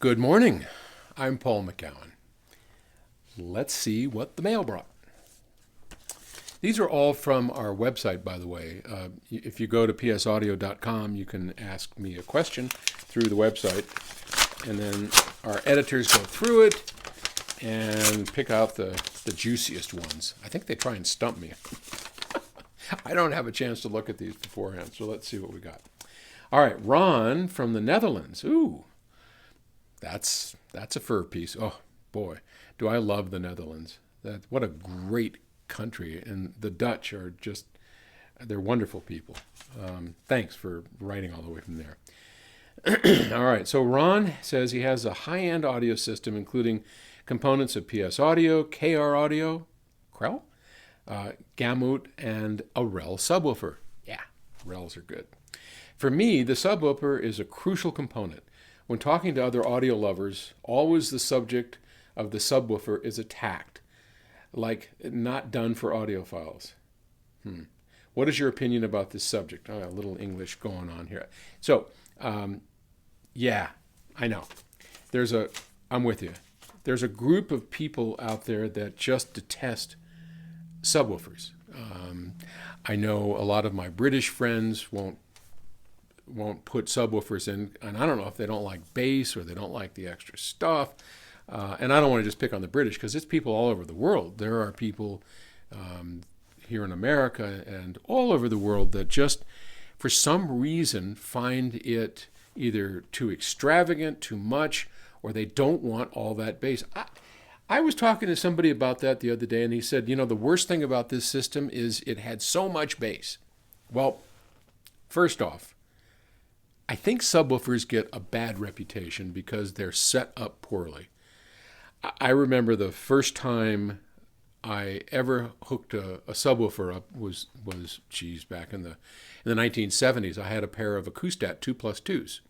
Good morning. I'm Paul McGowan. Let's see what the mail brought. These are all from our website, by the way. If you go to psaudio.com, you can ask me a question through the website, and then our editors go through it and pick out the juiciest ones. I think they try and stump me. I don't have a chance to look at these beforehand, so let's see what we got. All right, Ron from the Netherlands. Ooh, that's a fur piece. Oh, boy, do I love the Netherlands. What a great country, and the Dutch are just, they're wonderful people. Thanks for writing all the way from there. All right, so Ron says he has a high-end audio system, including components of PS Audio, KR Audio, Krell, Gamut, and a Rel subwoofer. Yeah, Rels are good. For me, the subwoofer is a crucial component. When talking to other audio lovers, always the subject of the subwoofer is attacked, like not done for audiophiles. What is your opinion about this subject? A little English going on here. So, yeah, I know. I'm with you. There's a group of people out there that just detest subwoofers. I know a lot of my British friends won't put subwoofers in, and I don't know if they don't like bass or they don't like the extra stuff. And I don't want to just pick on the British, because it's people all over the world. There are people here in America and all over the world that just, for some reason, find it either too extravagant, too much, or they don't want all that bass. I was talking to somebody about that the other day, and he said, the worst thing about this system is it had so much bass. Well, first off, I think subwoofers get a bad reputation because they're set up poorly. I remember the first time I ever hooked a subwoofer up was back in the 1970s. I had a pair of Acoustat 2+2s.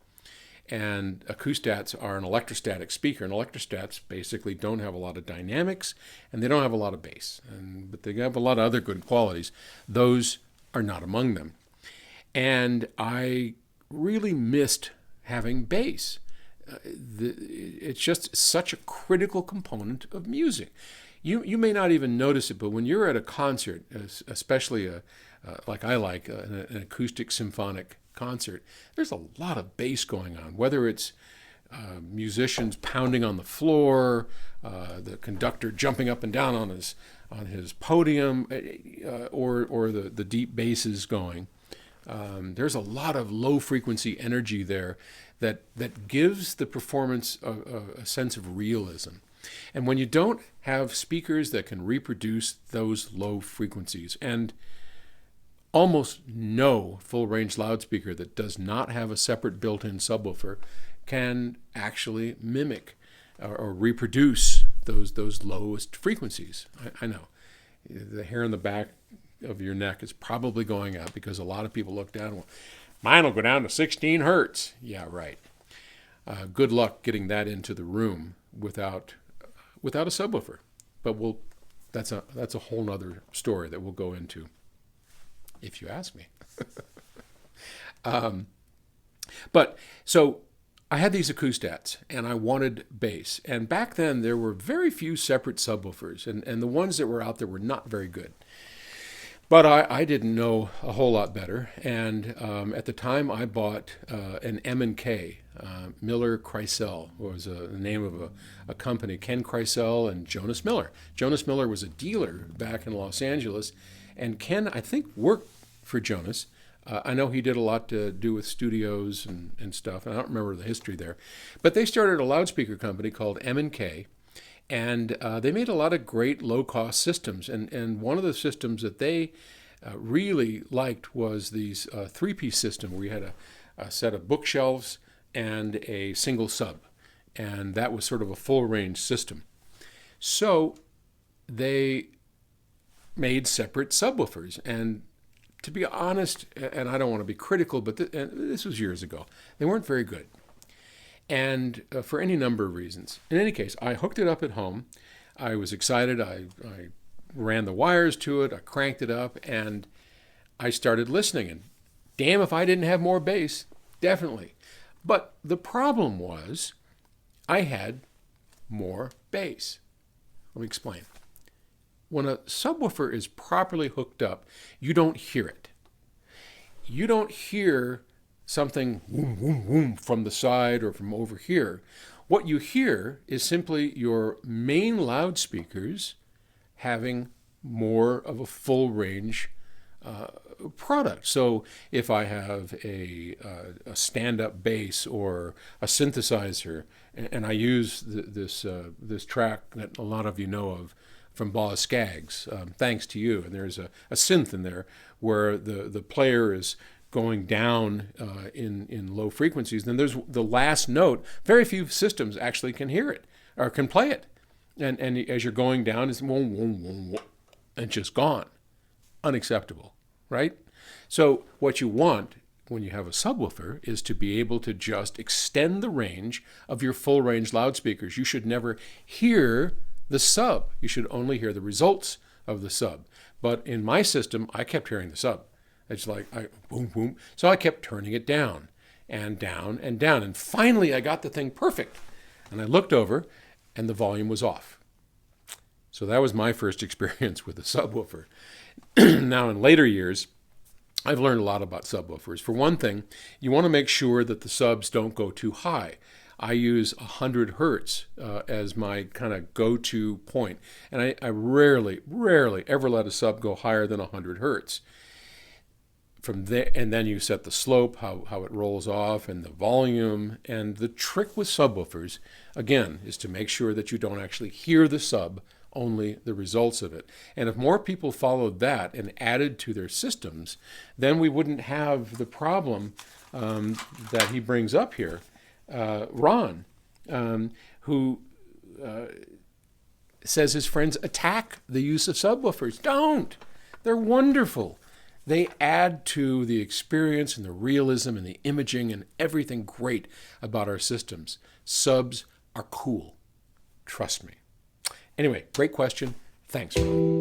And Acoustats are an electrostatic speaker, and electrostats basically don't have a lot of dynamics, and they don't have a lot of bass, but they have a lot of other good qualities. Those are not among them. And I really missed having bass. It's just such a critical component of music. You may not even notice it, but when you're at a concert, especially like I like an acoustic symphonic concert, there's a lot of bass going on, whether it's musicians pounding on the floor, the conductor jumping up and down on his podium, or the deep basses going. There's a lot of low frequency energy there that gives the performance a sense of realism. And when you don't have speakers that can reproduce those low frequencies, and almost no full range loudspeaker that does not have a separate built-in subwoofer can actually mimic or reproduce those lowest frequencies. I know the hair on the back of your neck is probably going up, because a lot of people look down and go, mine will go down to 16 hertz. Yeah, right. Good luck getting that into the room without a subwoofer. But that's a whole nother story that we'll go into, if you ask me. But so I had these Acoustats, and I wanted bass. And back then, there were very few separate subwoofers, and the ones that were out there were not very good. But I didn't know a whole lot better, and at the time I bought an M&K, Miller Kreisel was the name of a company, Ken Kreisel and Jonas Miller. Jonas Miller was a dealer back in Los Angeles, and Ken, I think, worked for Jonas. I know he did a lot to do with studios and stuff, and I don't remember the history there. But they started a loudspeaker company called M&K, and they made a lot of great low-cost systems. And one of the systems that they really liked was these three-piece system, where you had a set of bookshelves and a single sub. And that was sort of a full-range system. So they made separate subwoofers. And to be honest, and I don't want to be critical, but this was years ago, they weren't very good. And for any number of reasons. In any case, I hooked it up at home. I was excited. I ran the wires to it. I cranked it up, and I started listening. And damn if I didn't have more bass, definitely. But the problem was I had more bass. Let me explain. When a subwoofer is properly hooked up, you don't hear it. You don't hear something whoom, whoom, whoom from the side or from over here. What you hear is simply your main loudspeakers having more of a full range product. So if I have a stand-up bass or a synthesizer, and I use this track that a lot of you know of from Boz Scaggs, thanks to you, and there's a synth in there where the player is going down in low frequencies, then there's the last note. Very few systems actually can hear it or can play it. And as you're going down, it's whoom, whoom, whoom, whoom, and just gone. Unacceptable, right? So what you want when you have a subwoofer is to be able to just extend the range of your full range loudspeakers. You should never hear the sub. You should only hear the results of the sub. But in my system, I kept hearing the sub. It's like, boom, boom. So I kept turning it down and down and down. And finally, I got the thing perfect. And I looked over, and the volume was off. So that was my first experience with a subwoofer. Now, in later years, I've learned a lot about subwoofers. For one thing, you want to make sure that the subs don't go too high. I use 100 hertz as my kind of go-to point. And I rarely ever let a sub go higher than 100 hertz. From there, and then you set the slope, how it rolls off, and the volume. And the trick with subwoofers, again, is to make sure that you don't actually hear the sub, only the results of it. And if more people followed that and added to their systems, then we wouldn't have the problem that he brings up here. Ron, who says his friends attack the use of subwoofers. Don't! They're wonderful. They add to the experience and the realism and the imaging and everything great about our systems. Subs are cool. Trust me. Anyway, great question. Thanks, Ron.